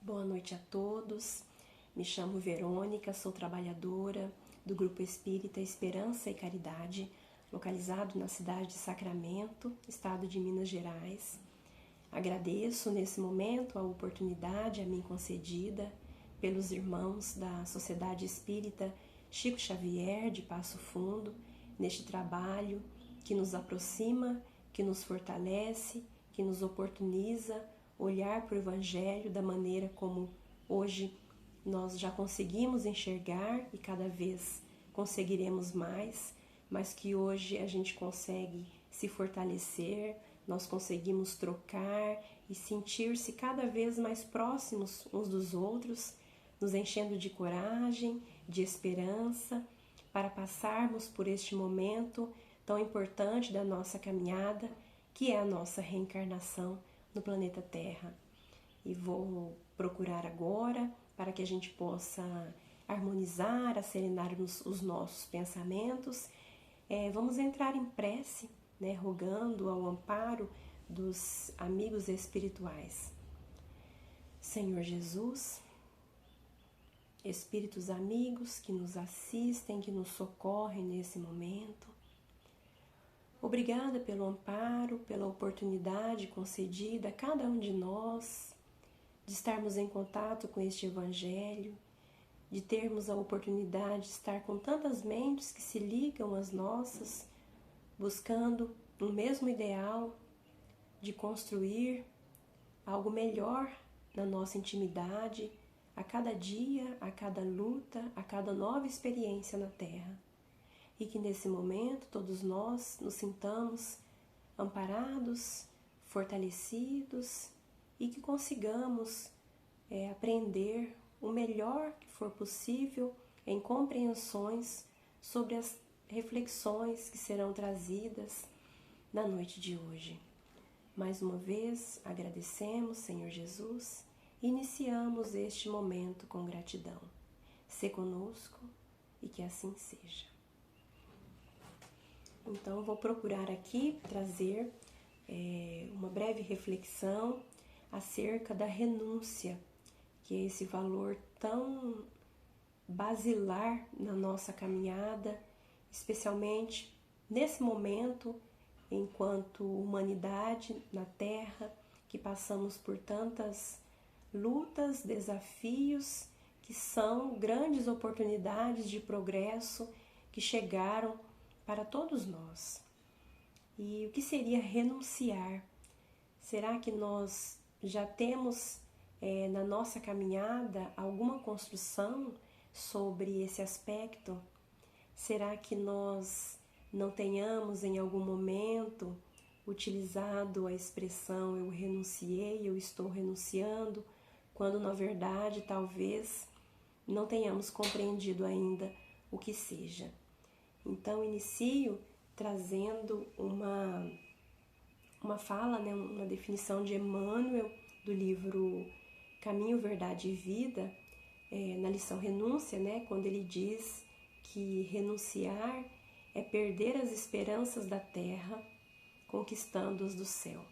Boa noite a todos. Me chamo Verônica, sou trabalhadora do Grupo Espírita Esperança e Caridade, localizado na cidade de Sacramento, estado de Minas Gerais. Agradeço nesse momento a oportunidade a mim concedida pelos irmãos da Sociedade Espírita Chico Xavier de Passo Fundo, neste trabalho que nos aproxima, que nos fortalece, que nos oportuniza olhar para o Evangelho da maneira como hoje nós já conseguimos enxergar e cada vez conseguiremos mais, mas que hoje a gente consegue se fortalecer, nós conseguimos trocar e sentir-se cada vez mais próximos uns dos outros, nos enchendo de coragem, de esperança, para passarmos por este momento tão importante da nossa caminhada, que é a nossa reencarnação no planeta Terra. E vou procurar agora para que a gente possa harmonizar, acerenar os nossos pensamentos. Vamos entrar em prece, rogando ao amparo dos amigos espirituais. Senhor Jesus, espíritos amigos que nos assistem, que nos socorrem nesse momento, obrigada pelo amparo, pela oportunidade concedida a cada um de nós de estarmos em contato com este Evangelho, de termos a oportunidade de estar com tantas mentes que se ligam às nossas, buscando um mesmo ideal de construir algo melhor na nossa intimidade, a cada dia, a cada luta, a cada nova experiência na Terra. E que nesse momento todos nós nos sintamos amparados, fortalecidos e que consigamos aprender o melhor que for possível em compreensões sobre as reflexões que serão trazidas na noite de hoje. Mais uma vez agradecemos, Senhor Jesus, e iniciamos este momento com gratidão. Sê conosco e que assim seja. Então, vou procurar aqui trazer uma breve reflexão acerca da renúncia, que é esse valor tão basilar na nossa caminhada, especialmente nesse momento, enquanto humanidade na Terra, que passamos por tantas lutas, desafios, que são grandes oportunidades de progresso que chegaram para todos nós. E o que seria renunciar? Será que nós já temos na nossa caminhada alguma construção sobre esse aspecto? Será que nós não tenhamos em algum momento utilizado a expressão eu renunciei, eu estou renunciando, quando na verdade talvez não tenhamos compreendido ainda o que seja? Então, inicio trazendo uma fala, uma definição de Emmanuel, do livro Caminho, Verdade e Vida, na lição Renúncia, quando ele diz que renunciar é perder as esperanças da terra, conquistando-as do céu.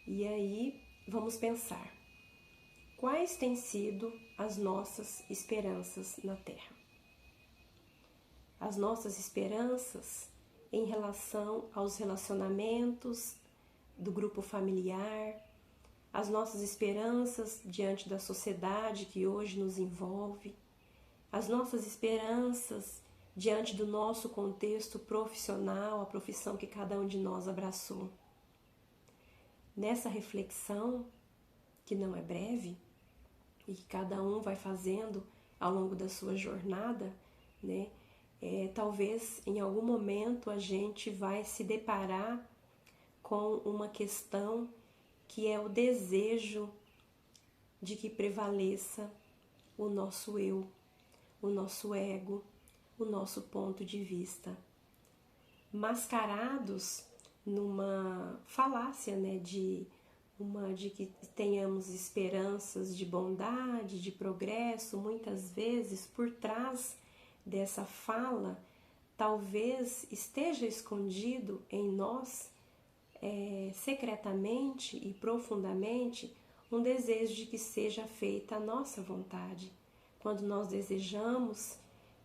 E aí, vamos pensar, quais têm sido as nossas esperanças na terra? As nossas esperanças em relação aos relacionamentos do grupo familiar, as nossas esperanças diante da sociedade que hoje nos envolve, as nossas esperanças diante do nosso contexto profissional, a profissão que cada um de nós abraçou. Nessa reflexão, que não é breve, e que cada um vai fazendo ao longo da sua jornada, talvez em algum momento a gente vai se deparar com uma questão que é o desejo de que prevaleça o nosso eu, o nosso ego, o nosso ponto de vista, mascarados numa falácia, de que tenhamos esperanças de bondade, de progresso. Muitas vezes por trás dessa fala, talvez esteja escondido em nós, secretamente e profundamente, um desejo de que seja feita a nossa vontade. Quando nós desejamos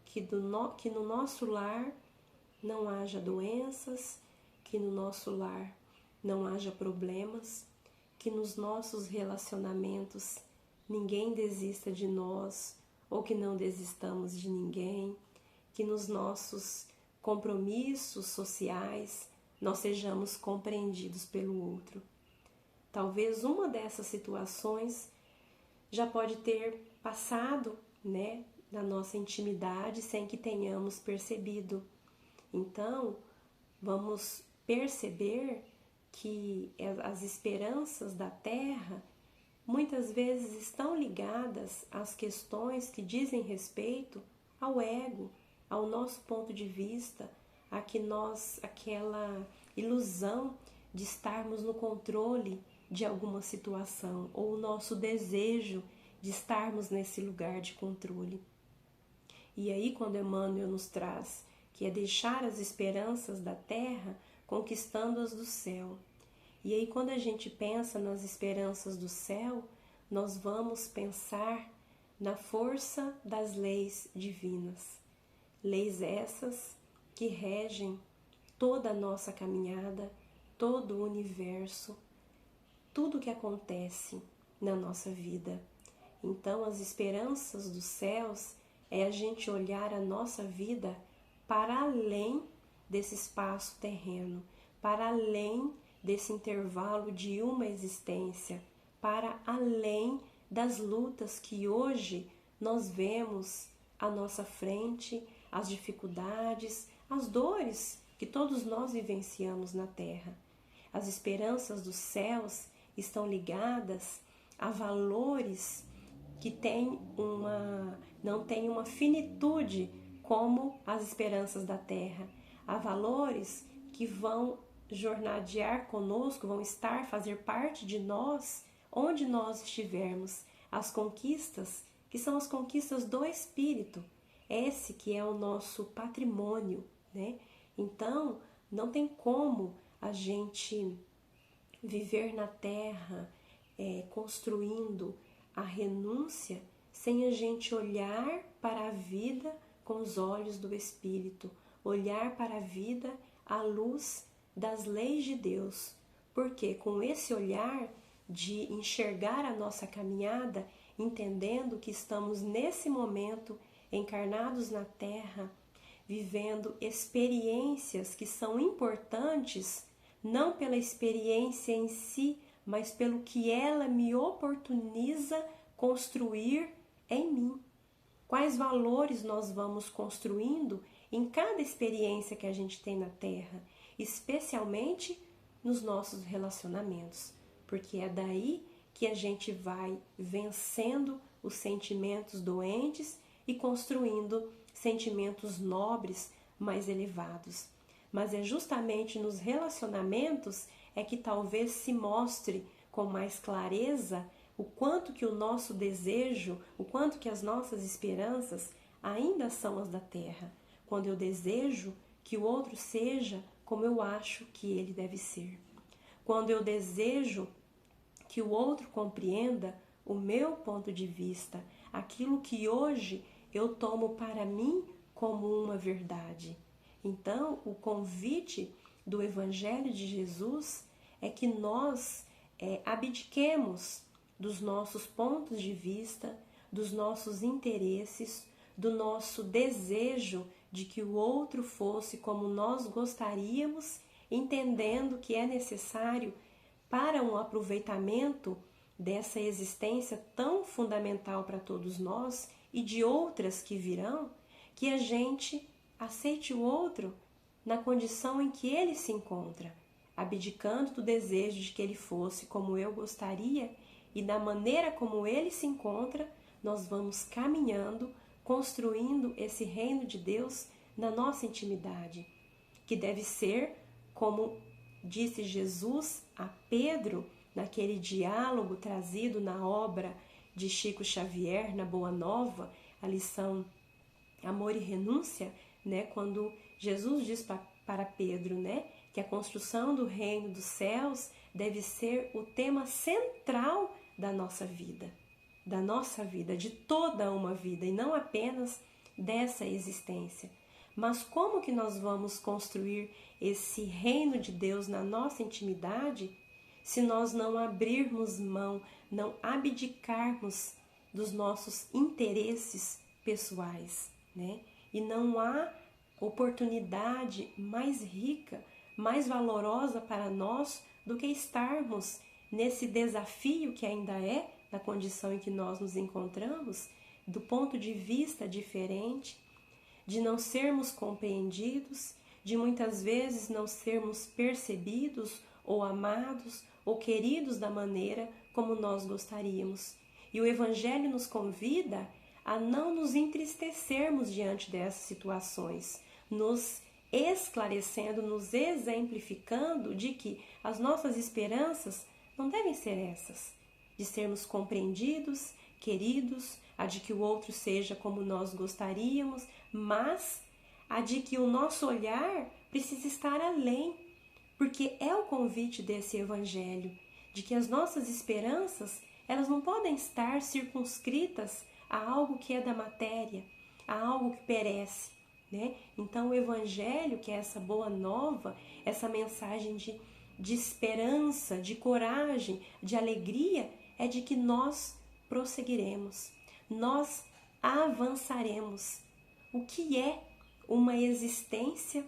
que no nosso lar não haja doenças, que no nosso lar não haja problemas, que nos nossos relacionamentos ninguém desista de nós ou que não desistamos de ninguém, que nos nossos compromissos sociais nós sejamos compreendidos pelo outro. Talvez uma dessas situações já pode ter passado, na nossa intimidade sem que tenhamos percebido. Então, vamos perceber que as esperanças da terra muitas vezes estão ligadas às questões que dizem respeito ao ego, ao nosso ponto de vista, aquela ilusão de estarmos no controle de alguma situação, ou o nosso desejo de estarmos nesse lugar de controle. E aí, quando Emmanuel nos traz que é deixar as esperanças da terra conquistando-as do céu. E aí, quando a gente pensa nas esperanças do céu, nós vamos pensar na força das leis divinas. Leis essas que regem toda a nossa caminhada, todo o universo, tudo que acontece na nossa vida. Então, as esperanças dos céus é a gente olhar a nossa vida para além desse espaço terreno, para além desse intervalo de uma existência, para além das lutas que hoje nós vemos à nossa frente, as dificuldades, as dores que todos nós vivenciamos na Terra. As esperanças dos céus estão ligadas a valores que não têm uma finitude como as esperanças da terra. Há valores que vão jornadear conosco, vão fazer parte de nós, onde nós estivermos. As conquistas, que são as conquistas do espírito, esse que é o nosso patrimônio, Então, não tem como a gente viver na terra construindo a renúncia sem a gente olhar para a vida com os olhos do Espírito, olhar para a vida à luz das leis de Deus, porque com esse olhar de enxergar a nossa caminhada, entendendo que estamos nesse momento encarnados na Terra, vivendo experiências que são importantes, não pela experiência em si, mas pelo que ela me oportuniza construir em mim. Quais valores nós vamos construindo em cada experiência que a gente tem na Terra, especialmente nos nossos relacionamentos, porque é daí que a gente vai vencendo os sentimentos doentes e construindo sentimentos nobres mais elevados. Mas é justamente nos relacionamentos que talvez se mostre com mais clareza o quanto que o nosso desejo, o quanto que as nossas esperanças ainda são as da terra. Quando eu desejo que o outro seja como eu acho que ele deve ser. Quando eu desejo que o outro compreenda o meu ponto de vista, aquilo que hoje eu tomo para mim como uma verdade. Então, o convite do Evangelho de Jesus é que nós abdiquemos dos nossos pontos de vista, dos nossos interesses, do nosso desejo de que o outro fosse como nós gostaríamos, entendendo que é necessário para um aproveitamento dessa existência tão fundamental para todos nós e de outras que virão, que a gente aceite o outro na condição em que ele se encontra, abdicando do desejo de que ele fosse como eu gostaria, e da maneira como ele se encontra, nós vamos caminhando, construindo esse reino de Deus na nossa intimidade, que deve ser, como disse Jesus a Pedro, naquele diálogo trazido na obra de Chico Xavier, na Boa Nova, a lição Amor e Renúncia, quando Jesus diz para Pedro, que a construção do reino dos céus deve ser o tema central da nossa vida, de toda uma vida, e não apenas dessa existência. Mas como que nós vamos construir esse reino de Deus na nossa intimidade se nós não abrirmos mão, não abdicarmos dos nossos interesses pessoais, né? E não há oportunidade mais rica, mais valorosa para nós do que estarmos nesse desafio que ainda é, na condição em que nós nos encontramos, do ponto de vista diferente, de não sermos compreendidos, de muitas vezes não sermos percebidos ou amados ou queridos da maneira como nós gostaríamos. E o Evangelho nos convida a não nos entristecermos diante dessas situações, nos esclarecendo, nos exemplificando de que as nossas esperanças não devem ser essas, de sermos compreendidos, queridos, a de que o outro seja como nós gostaríamos, mas a de que o nosso olhar precisa estar além, porque é o convite desse Evangelho, de que as nossas esperanças, elas não podem estar circunscritas a algo que é da matéria, a algo que perece, né? Então o Evangelho, que é essa boa nova, essa mensagem de esperança, de coragem, de alegria, é de que nós prosseguiremos, nós avançaremos. O que é uma existência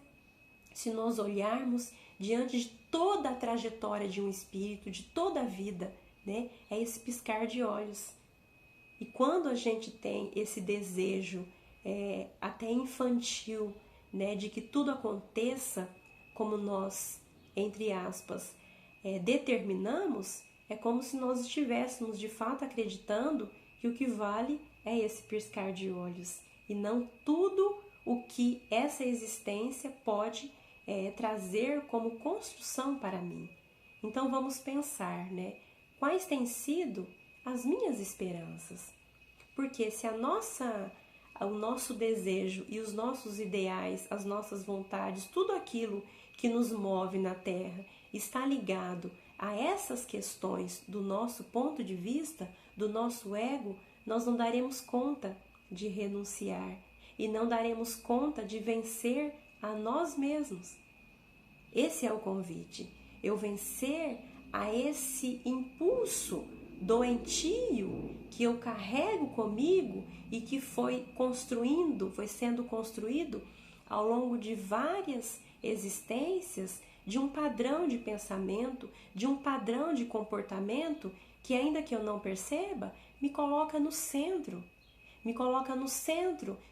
se nós olharmos diante de toda a trajetória de um espírito, de toda a vida, né? É esse piscar de olhos. E quando a gente tem esse desejo até infantil, né, de que tudo aconteça como nós, entre aspas, determinamos, é como se nós estivéssemos de fato acreditando que o que vale é esse piscar de olhos e não tudo o que essa existência pode trazer como construção para mim. Então vamos pensar, né? Quais têm sido as minhas esperanças? Porque se o nosso desejo e os nossos ideais, as nossas vontades, tudo aquilo que nos move na Terra está ligado a essas questões do nosso ponto de vista, do nosso ego, nós não daremos conta de renunciar e não daremos conta de vencer a nós mesmos. Esse é o convite, eu vencer a esse impulso doentio que eu carrego comigo e que foi sendo construído ao longo de várias existências, de um padrão de pensamento, de um padrão de comportamento que, ainda que eu não perceba, me coloca no centro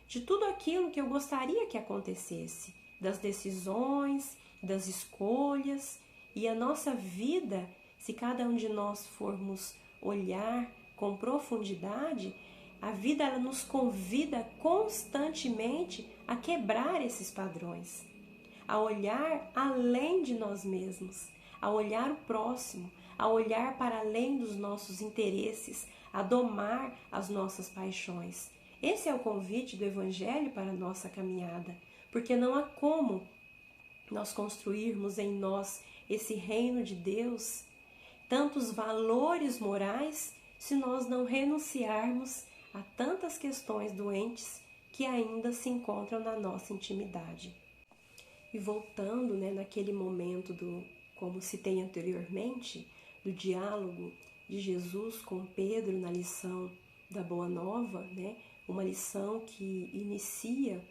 de tudo aquilo que eu gostaria que acontecesse, das decisões, das escolhas. E a nossa vida, se cada um de nós formos olhar com profundidade, a vida ela nos convida constantemente a quebrar esses padrões, a olhar além de nós mesmos, a olhar o próximo, a olhar para além dos nossos interesses, a domar as nossas paixões. Esse é o convite do Evangelho para a nossa caminhada, porque não há como nós construirmos em nós esse reino de Deus, tantos valores morais, se nós não renunciarmos a tantas questões doentes que ainda se encontram na nossa intimidade. E voltando, né, naquele momento como citei anteriormente, do diálogo de Jesus com Pedro na lição da Boa Nova, né, uma lição que inicia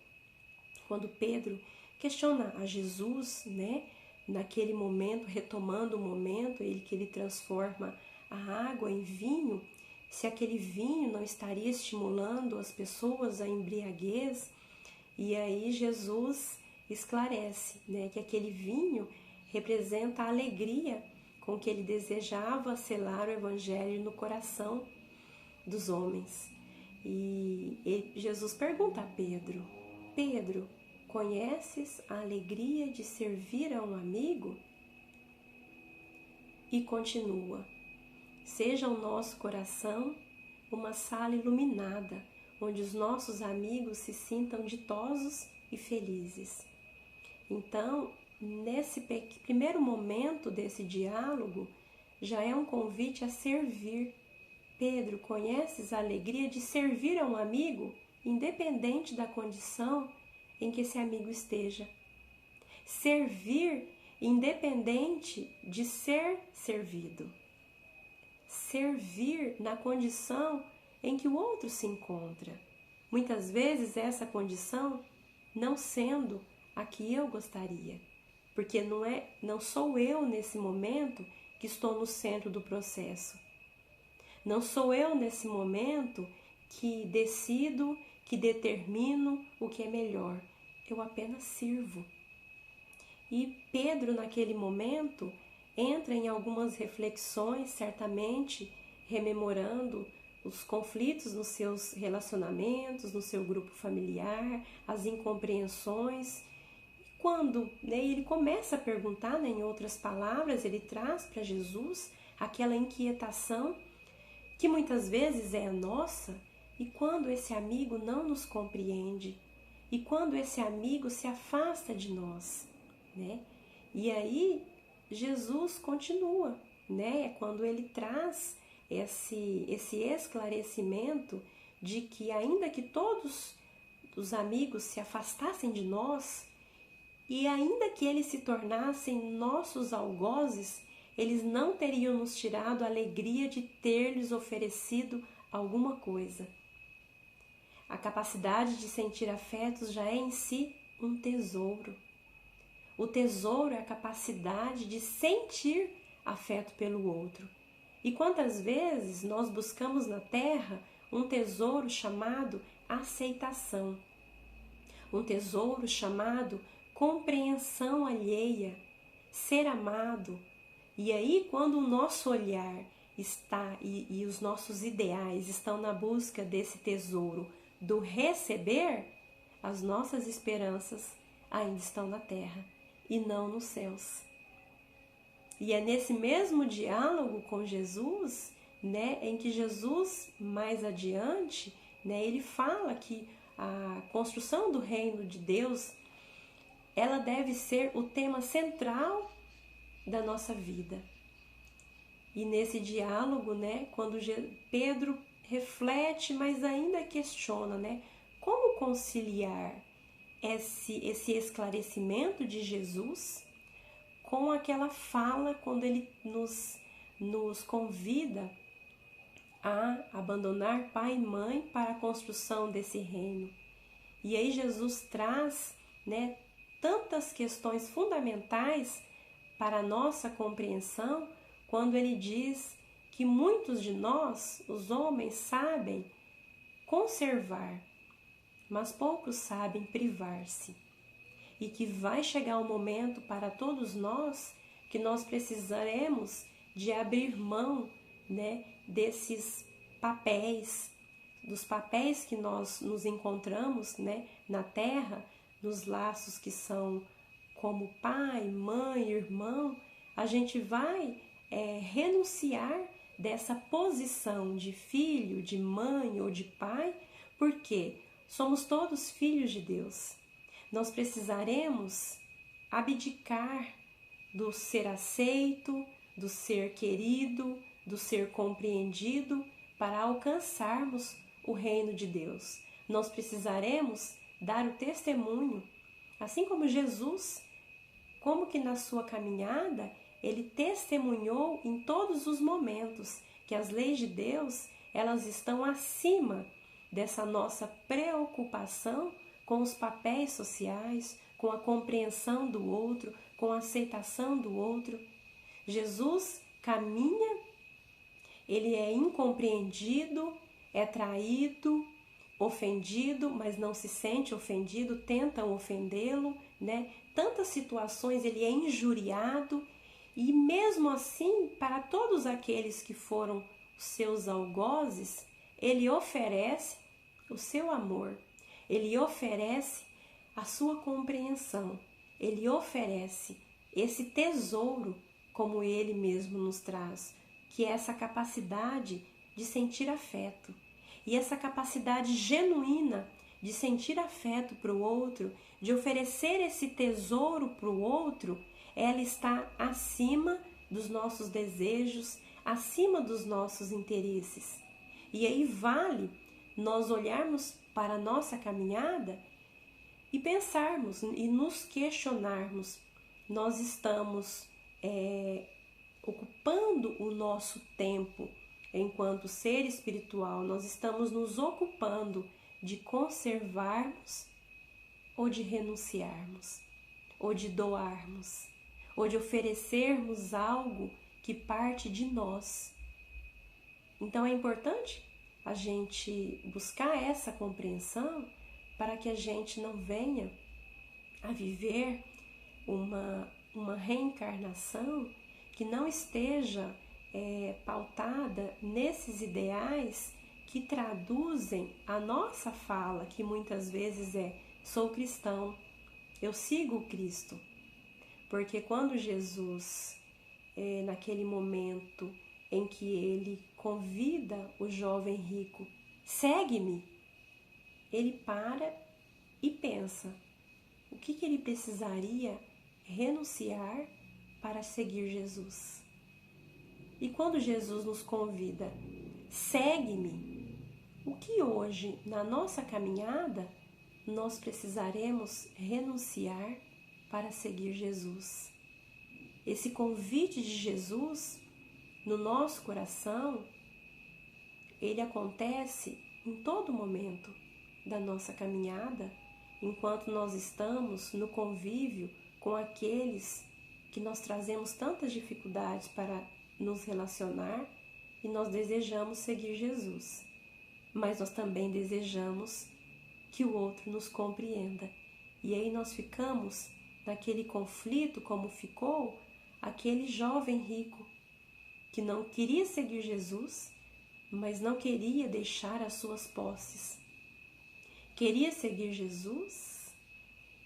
quando Pedro questiona a Jesus, né, naquele momento, retomando o momento que ele transforma a água em vinho, se aquele vinho não estaria estimulando as pessoas à embriaguez. E aí Jesus esclarece, né, que aquele vinho representa a alegria com que ele desejava selar o Evangelho no coração dos homens. E Jesus pergunta a Pedro: Pedro, conheces a alegria de servir a um amigo? E continua: seja o nosso coração uma sala iluminada, onde os nossos amigos se sintam ditosos e felizes. Então, nesse primeiro momento desse diálogo, já é um convite a servir, Pedro, conheces a alegria de servir a um amigo, independente da condição em que esse amigo esteja. Servir independente de ser servido. Servir na condição em que o outro se encontra. Muitas vezes essa condição não sendo a que eu gostaria, porque não sou eu nesse momento que estou no centro do processo. Não sou eu nesse momento que decido, que determino o que é melhor. Eu apenas sirvo. E Pedro, naquele momento, entra em algumas reflexões, certamente rememorando os conflitos nos seus relacionamentos, no seu grupo familiar, as incompreensões. Quando ele começa a perguntar, em outras palavras, ele traz para Jesus aquela inquietação que muitas vezes é a nossa, e quando esse amigo não nos compreende, e quando esse amigo se afasta de nós, né? E aí Jesus continua, né? Quando ele traz esse esclarecimento de que ainda que todos os amigos se afastassem de nós, e ainda que eles se tornassem nossos algozes, eles não teriam nos tirado a alegria de ter-lhes oferecido alguma coisa. A capacidade de sentir afetos já é em si um tesouro. O tesouro é a capacidade de sentir afeto pelo outro. E quantas vezes nós buscamos na terra um tesouro chamado aceitação, um tesouro chamado compreensão alheia, ser amado. E aí, quando o nosso olhar está e os nossos ideais estão na busca desse tesouro do receber, as nossas esperanças ainda estão na terra e não nos céus. E é nesse mesmo diálogo com Jesus, né, em que Jesus, mais adiante, né, ele fala que a construção do reino de Deus, ela deve ser o tema central da nossa vida. E nesse diálogo, né, quando Pedro reflete, mas ainda questiona, né, como conciliar esse esclarecimento de Jesus com aquela fala quando ele nos convida a abandonar pai e mãe para a construção desse reino. E aí Jesus traz, né, tantas questões fundamentais para a nossa compreensão, quando ele diz que muitos de nós, os homens, sabem conservar, mas poucos sabem privar-se. E que vai chegar um momento para todos nós que nós precisaremos de abrir mão, né, desses papéis, dos papéis que nós nos encontramos, né, na terra, nos laços que são como pai, mãe, irmão. A gente vai renunciar dessa posição de filho, de mãe ou de pai, porque somos todos filhos de Deus. Nós precisaremos abdicar do ser aceito, do ser querido, do ser compreendido para alcançarmos o reino de Deus. Nós precisaremos dar o testemunho, assim como Jesus, como que na sua caminhada ele testemunhou em todos os momentos que as leis de Deus, elas estão acima dessa nossa preocupação com os papéis sociais, com a compreensão do outro, com a aceitação do outro. Jesus caminha, ele é incompreendido, é traído, ofendido, mas não se sente ofendido, tentam ofendê-lo, né? Tantas situações ele é injuriado, e mesmo assim, para todos aqueles que foram seus algozes, ele oferece o seu amor, ele oferece a sua compreensão, ele oferece esse tesouro, como ele mesmo nos traz, que é essa capacidade de sentir afeto. E essa capacidade genuína de sentir afeto para o outro, de oferecer esse tesouro para o outro, ela está acima dos nossos desejos, acima dos nossos interesses. E aí vale nós olharmos para a nossa caminhada e pensarmos e nos questionarmos. Nós estamos ocupando o nosso tempo enquanto ser espiritual, nós estamos nos ocupando de conservarmos ou de renunciarmos, ou de doarmos, ou de oferecermos algo que parte de nós. Então é importante a gente buscar essa compreensão para que a gente não venha a viver uma reencarnação que não esteja pautada nesses ideais que traduzem a nossa fala, que muitas vezes sou cristão, eu sigo Cristo. Porque quando Jesus, naquele momento em que ele convida o jovem rico, segue-me, ele para e pensa, o que ele precisaria renunciar para seguir Jesus? E quando Jesus nos convida, segue-me, o que hoje, na nossa caminhada, nós precisaremos renunciar para seguir Jesus? Esse convite de Jesus no nosso coração, ele acontece em todo momento da nossa caminhada, enquanto nós estamos no convívio com aqueles que nós trazemos tantas dificuldades para nos relacionar e nós desejamos seguir Jesus, mas nós também desejamos que o outro nos compreenda. E aí nós ficamos naquele conflito como ficou aquele jovem rico que não queria seguir Jesus, mas não queria deixar as suas posses. Queria seguir Jesus,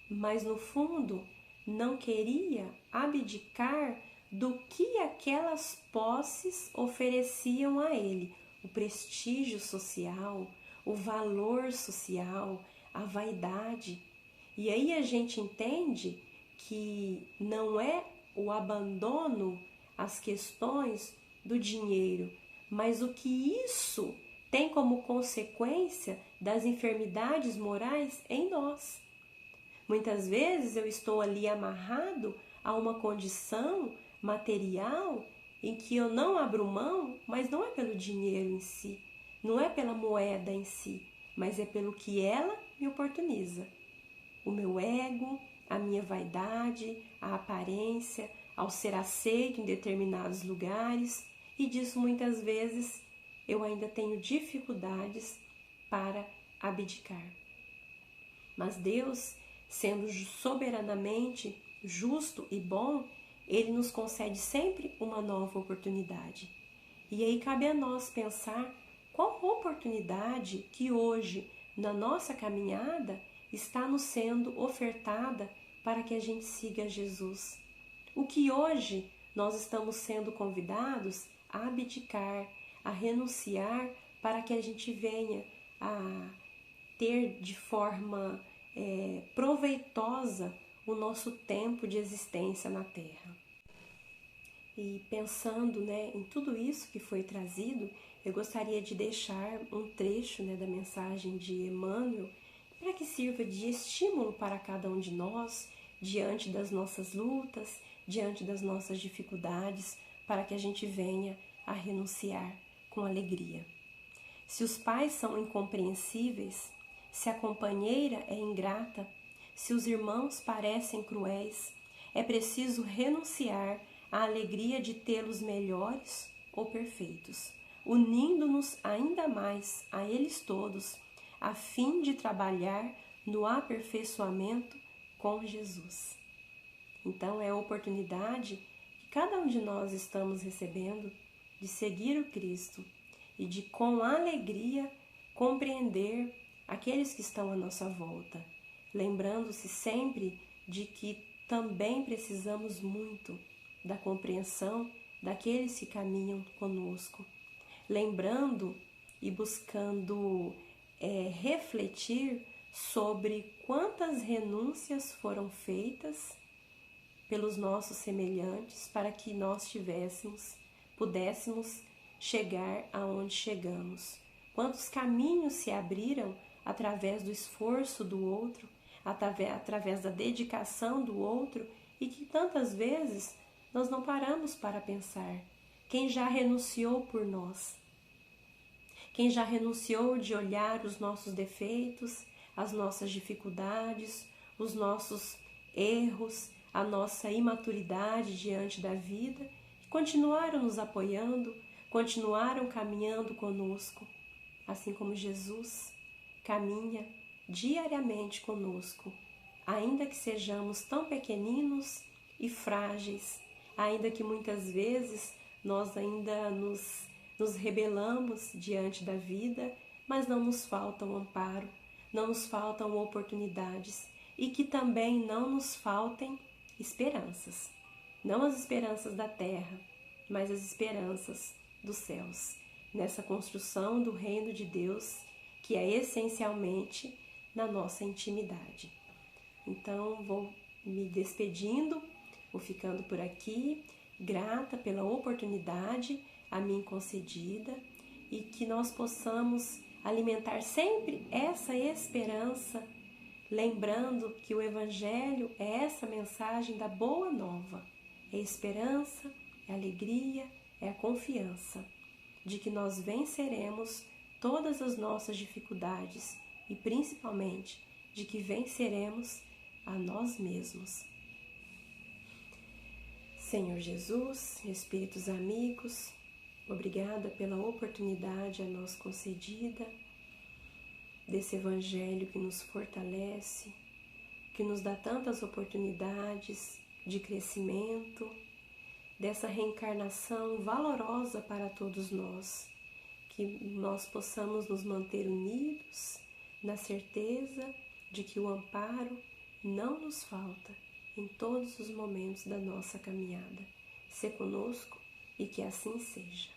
mas no fundo não queria abdicar do que aquelas posses ofereciam a ele, o prestígio social, o valor social, a vaidade. E aí a gente entende que não é o abandono às questões do dinheiro, mas o que isso tem como consequência das enfermidades morais em nós. Muitas vezes eu estou ali amarrado a uma condição material em que eu não abro mão, mas não é pelo dinheiro em si, não é pela moeda em si, mas é pelo que ela me oportuniza. O meu ego, a minha vaidade, a aparência, ao ser aceito em determinados lugares, e disso muitas vezes eu ainda tenho dificuldades para abdicar. Mas Deus, sendo soberanamente justo e bom, Ele nos concede sempre uma nova oportunidade. E aí cabe a nós pensar qual oportunidade que hoje, na nossa caminhada, está nos sendo ofertada para que a gente siga Jesus. O que hoje nós estamos sendo convidados a abdicar, a renunciar, para que a gente venha a ter de forma proveitosa o nosso tempo de existência na Terra. E pensando em tudo isso que foi trazido, eu gostaria de deixar um trecho da mensagem de Emmanuel para que sirva de estímulo para cada um de nós diante das nossas lutas, diante das nossas dificuldades, para que a gente venha a renunciar com alegria. Se os pais são incompreensíveis, se a companheira é ingrata, se os irmãos parecem cruéis, é preciso renunciar à alegria de tê-los melhores ou perfeitos, unindo-nos ainda mais a eles todos, a fim de trabalhar no aperfeiçoamento com Jesus. Então é a oportunidade que cada um de nós estamos recebendo de seguir o Cristo e de, com alegria, compreender aqueles que estão à nossa volta, lembrando-se sempre de que também precisamos muito da compreensão daqueles que caminham conosco, lembrando e buscando refletir sobre quantas renúncias foram feitas pelos nossos semelhantes para que nós pudéssemos chegar aonde chegamos. quantos caminhos se abriram através do esforço do outro, através da dedicação do outro, e que tantas vezes nós não paramos para pensar quem já renunciou por nós, quem já renunciou de olhar os nossos defeitos, as nossas dificuldades, os nossos erros, a nossa imaturidade diante da vida, e continuaram nos apoiando, continuaram caminhando conosco, assim como Jesus caminha diariamente conosco, ainda que sejamos tão pequeninos e frágeis, ainda que muitas vezes nós ainda nos rebelamos diante da vida, mas não nos faltam amparo, não nos faltam oportunidades e que também não nos faltem esperanças. Não as esperanças da terra, mas as esperanças dos céus, nessa construção do reino de Deus, que é essencialmente na nossa intimidade. Então, vou me despedindo, vou ficando por aqui, grata pela oportunidade a mim concedida e que nós possamos alimentar sempre essa esperança, lembrando que o Evangelho é essa mensagem da boa nova, é esperança, é alegria, é a confiança de que nós venceremos todas as nossas dificuldades e principalmente de que venceremos a nós mesmos. Senhor Jesus, Espíritos amigos, obrigada pela oportunidade a nós concedida, desse Evangelho que nos fortalece, que nos dá tantas oportunidades de crescimento, dessa reencarnação valorosa para todos nós, que nós possamos nos manter unidos na certeza de que o amparo não nos falta em todos os momentos da nossa caminhada. Se conosco e que assim seja.